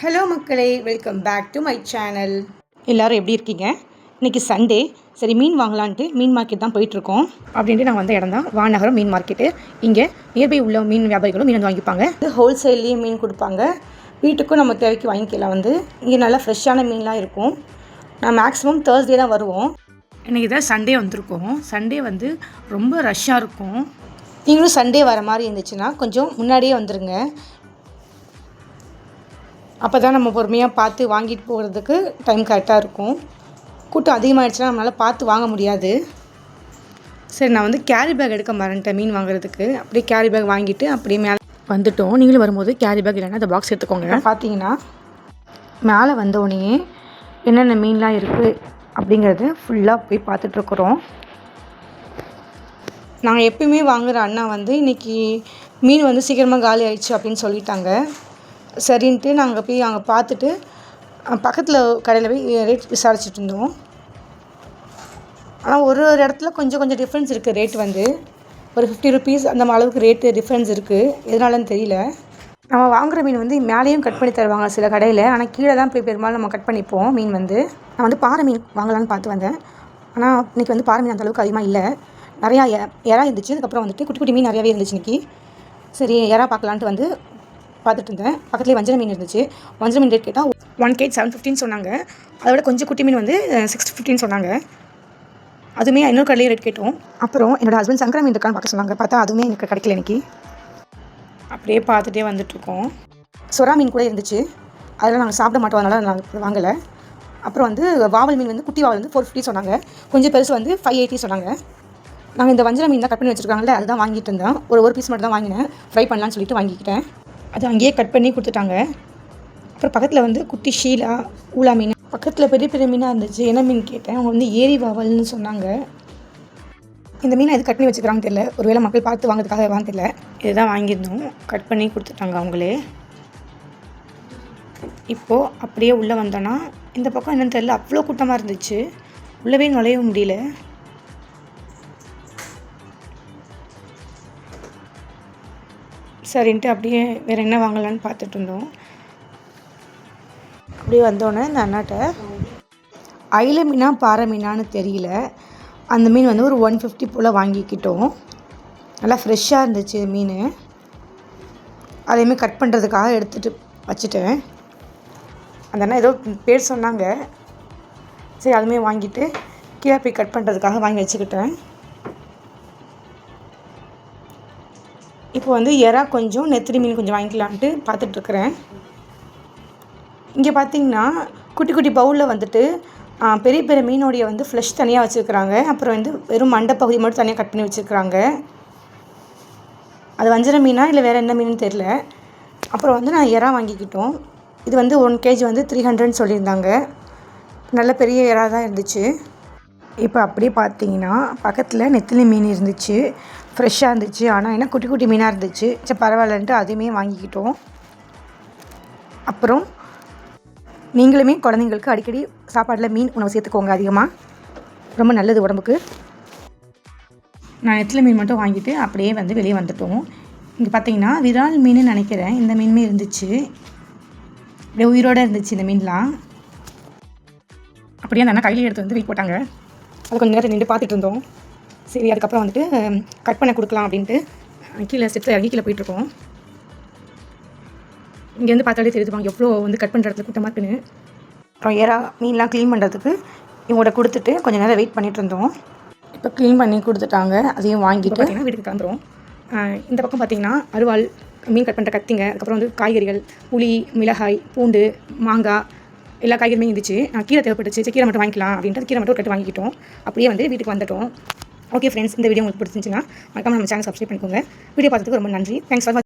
Hello மக்களே, welcome back to my channel. எல்லோரும் எப்படி இருக்கீங்க? இன்றைக்கி சண்டே, சரி மீன் வாங்கலான்ட்டு மீன் மார்க்கெட் தான் போயிட்டுருக்கோம். அப்படின்ட்டு நான் வந்த இடம் தான் வானகரம் மீன் மார்க்கெட்டு. இங்கே நியர்பை உள்ள மீன் வியாபாரிகளும் மீன் வந்து வாங்கிப்பாங்க. ஹோல்சேல்லையே மீன் கொடுப்பாங்க. வீட்டுக்கும் நம்ம தேவைக்கு வாங்கிக்கலாம். இங்கே நல்லா ஃப்ரெஷ்ஷான மீன்லாம் இருக்கும். நான் மேக்ஸிமம் தேர்ஸ்டே தான் வருவோம். இன்றைக்கி தான் சண்டே வந்திருக்கோம். சண்டே ரொம்ப ரஷ்ஷாக இருக்கும். நீங்களும் சண்டே வர மாதிரி இருந்துச்சுன்னா கொஞ்சம் முன்னாடியே வந்துடுங்க. அப்போ தான் நம்ம பொறுமையாக பார்த்து வாங்கிட்டு போகிறதுக்கு டைம் கரெக்டாக இருக்கும். கூட்டம் அதிகமாகிடுச்சுன்னா நம்மளால் பார்த்து வாங்க முடியாது. சரி, நான் கேரி பேக் எடுக்க மறந்துட்டேன் மீன் வாங்குறதுக்கு. அப்படியே கேரி பேக் வாங்கிட்டு அப்படியே மேலே வந்துட்டோம். நீங்களும் வரும்போது கேரி பேக் இல்லைன்னா அந்த பாக்ஸ் எடுத்துக்கோங்க. பார்த்தீங்கன்னா மேலே வந்தோடனே என்னென்ன மீன்லாம் இருக்குது அப்படிங்கிறது ஃபுல்லாக போய் பார்த்துட்ருக்குறோம். நாங்கள் எப்பயுமே வாங்குகிற அண்ணா இன்றைக்கி மீன் சீக்கிரமாக காலி ஆயிடுச்சு அப்படின்னு சொல்லிட்டாங்க. சரின்ட்டு நாங்கள் போய் அங்கே பார்த்துட்டு பக்கத்தில் கடையில் போய் ரேட் விசாரிச்சுட்டு இருந்தோம். ஆனால் ஒரு இடத்துல கொஞ்சம் டிஃப்ரென்ஸ் இருக்குது. ரேட் ஒரு 50 ருபீஸ் அந்த அளவுக்கு ரேட்டு டிஃப்ரென்ஸ் இருக்குது. எதனாலன்னு தெரியல. நம்ம வாங்குகிற மீன் மேலேயும் கட் பண்ணி தருவாங்க சில கடையில். ஆனால் கீழே தான் போய் பெரும்பாலும் நம்ம கட் பண்ணிப்போம் மீன். நான் பாறை மீன் வாங்கலான்னு பார்த்து வந்தேன். ஆனால் இன்றைக்கி பாறை மீன் அந்தளவுக்கு அதிகமாக இல்லை. நிறையா இறா இருந்துச்சு. அதுக்கப்புறம் குட்டி குட்டி மீன் நிறையாவே இருந்துச்சு இன்றைக்கி. சரி, இறா பார்க்கலான்ட்டு பார்த்துட்டு இருந்தேன். பக்கத்துலேயே வஞ்சர மீன் இருந்துச்சு. வஞ்சர மீன் ரேட் கேட்டால் 1 kg 715 சொன்னாங்க. அதை விட கொஞ்சம் குட்டி மீன் 615 சொன்னாங்க. அதுவுமே இன்னொரு கடையிலே ரேட் கேட்டோம். அப்புறம் என்னோடய ஹஸ்பண்ட் சங்கரா மீன் இருக்கான்னு பார்க்க சொன்னாங்க. பார்த்தா அதுவுமே எனக்கு கிடைக்கல இன்றைக்கி. அப்படியே பார்த்துட்டே வந்துட்டுருக்கோம். சொரா மீன் கூட இருந்துச்சு. அதெல்லாம் நாங்கள் சாப்பிட மாட்டோம், அதனால் நாங்கள் வாங்கலை. அப்புறம் வாவல் மீன் குட்டி வாவல் 450 சொன்னாங்க. கொஞ்சம் பெருசு 580 சொன்னாங்க. நாங்கள் இந்த வஞ்சர மீன் தான் கட் பண்ணி வச்சுருக்காங்களே, அதுதான் வாங்கிட்டு இருந்தேன். ஒரு பீஸ் மட்டும் தான் வாங்கினேன். ஃப்ரை பண்ணலான்னு சொல்லிட்டு வாங்கிக்கிட்டேன். அது அங்கேயே கட் பண்ணி கொடுத்துட்டாங்க. அப்புறம் பக்கத்தில் குட்டி ஷீலா ஊலா மீன், பக்கத்தில் பெரிய பெரிய மீனாக இருந்துச்சு. என்ன மீன் கேட்டேன். அவங்க ஏரி வாவல்னு சொன்னாங்க. இந்த மீனை எது கட் பண்ணி வச்சுக்கிறாங்கன்னு தெரியல. ஒருவேளை மக்கள் பார்த்து வாங்கிறதுக்காக வாங்க தெரியல. இதுதான் வாங்கியிருந்தோம். கட் பண்ணி கொடுத்துட்டாங்க அவங்களே. இப்போது அப்படியே உள்ளே வந்தோன்னா இந்த பக்கம் என்னென்னு தெரியல, அவ்வளோ கூட்டமாக இருந்துச்சு. உள்ளவே நுழைய முடியல. சரின்ட்டு அப்படியே வேறு என்ன வாங்கலான்னு பார்த்துட்டு இருந்தோம். அப்படியே வந்தோடனே இந்த அண்ணாட்ட அயில மீனா பாறை மீனான்னு தெரியல, அந்த மீன் ஒரு 150 போல் வாங்கிக்கிட்டோம். நல்லா ஃப்ரெஷ்ஷாக இருந்துச்சு மீன். அதையுமே கட் பண்ணுறதுக்காக எடுத்துகிட்டு வச்சுட்டேன். அந்த அண்ணா ஏதோ பேர் சொன்னாங்க. சரி, அதுவுமே வாங்கிட்டு கீழே போய் கட் பண்ணுறதுக்காக வாங்கி வச்சுக்கிட்டேன். இப்போ எறா கொஞ்சம் நெத்திலி மீன் கொஞ்சம் வாங்கிக்கலான்ட்டு பார்த்துட்ருக்குறேன். இங்கே பார்த்திங்கன்னா குட்டி குட்டி பவுலில் பெரிய பெரிய மீனோடைய ஃப்ளஷ் தனியாக வச்சுருக்குறாங்க. அப்புறம் வெறும் மண்டை பகுதி மட்டும் தனியாக கட் பண்ணி வச்சுருக்குறாங்க. அது வஞ்சர மீனா இல்லை வேறு என்ன மீனுன்னு தெரில. அப்புறம் நான் எறா வாங்கிக்கிட்டோம். இது 1 kg 300ன்னு சொல்லியிருந்தாங்க. நல்ல பெரிய எறா தான் இருந்துச்சு. இப்போ அப்படியே பார்த்தீங்கன்னா பக்கத்தில் நெத்திலி மீன் இருந்துச்சு. ஃப்ரெஷ்ஷாக இருந்துச்சு. ஆனால் என்ன குட்டி குட்டி மீனாக இருந்துச்சு. சரி, பரவாயில்லன்ட்டு அதையுமே வாங்கிக்கிட்டோம். அப்புறம் நீங்களுமே குழந்தைங்களுக்கு அடிக்கடி சாப்பாட்டில் மீன் உணவு சேர்த்துக்கோங்க. அதிகமாக ரொம்ப நல்லது உடம்புக்கு. நான் நெத்திலி மீன் மட்டும் வாங்கிட்டு அப்படியே வெளியே வந்துட்டோம். இங்கே பார்த்தீங்கன்னா விரால் மீன் நினைக்கிறேன். இந்த மீனுமே இருந்துச்சு. அப்படியே உயிரோடு இருந்துச்சு இந்த மீன்லாம். அப்படியே அந்த அண்ணா கையில் எடுத்து வெயிட் போட்டாங்க. அது கொஞ்சம் நேரம் நின்று பார்த்துட்டு இருந்தோம். சரி, அதுக்கப்புறம் கட் பண்ண கொடுக்கலாம் அப்படின்ட்டு கீழே ஸ்டெப்ஸ் இறங்கி கீழே போயிட்டுருக்கோம். இங்கேருந்து பார்த்தாலே தெரியுதுப்பாங்க எவ்வளோ கட் பண்ணுற இடத்துல கூட்டமாக இருக்குன்னு. அப்புறம் ஏறா மீன்லாம் க்ளீன் பண்ணுறதுக்கு இவங்கள்ட்ட கொடுத்துட்டு கொஞ்சம் நேரம் வெயிட் பண்ணிகிட்டு இருந்தோம். இப்போ க்ளீன் பண்ணி கொடுத்துட்டாங்க. அதையும் வாங்கிட்டு வீட்டுக்கு கிளம்புறோம். இந்த பக்கம் பார்த்திங்கன்னா அருவாள், மீன் கட் பண்ணுற கத்திங்க, அதுக்கப்புறம் காய்கறிகள், புளி, மிளகாய், பூண்டு, மாங்காய் எல்லா காய்கறியுமே இருந்துச்சு. நான் கீரை தேவைப்பட்டுச்சு. கீரை மட்டும் வாங்கிக்கலாம் அப்படின்ட்டு கீரை மட்டும் கட்டு வாங்கிக்கிட்டோம். அப்படியே வீட்டுக்கு வந்துட்டோம். ஓகே ஃப்ரெண்ட்ஸ், இந்த வீடியோ உங்களுக்கு பிடிச்சிருந்துச்சுன்னா மறக்காம நம்ம சேனல் சப்ஸ்கிரைப் பண்ணிக்கோங்க. வீடியோ பார்த்ததுக்கு ரொம்ப நன்றி. Thanks for